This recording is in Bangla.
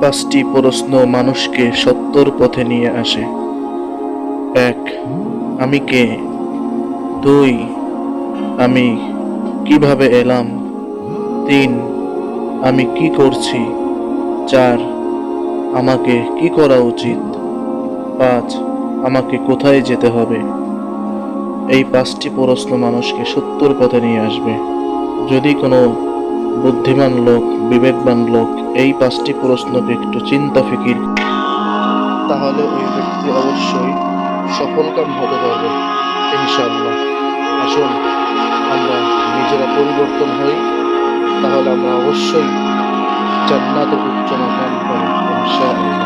পাঁচটি প্রশ্ন মানুষকে সত্যর পথে নিয়ে আসে। ১. আমি কে? ২. আমি কিভাবে এলাম? ৩. আমি কি করছি? ৪. আমাকে কি করা উচিত? ৫. আমাকে কোথায় যেতে হবে? এই পাঁচটি প্রশ্ন মানুষকে সত্যর পথে নিয়ে আসবে। যদি কোনো বুদ্ধিমান লোক, বিবেকবান লোক এই পাঁচটি প্রশ্নকে একটু চিন্তা ফিকির, তাহলে ওই ব্যক্তি অবশ্যই সফলকাম হতে পারবে ইনশাআল্লাহ। আসুন আমরা নিজেরা পরিবর্তন হই, তাহলে আমরা অবশ্যই জান্নাতের উচ্চ মাকাম পাবো ইনশাআল্লাহ।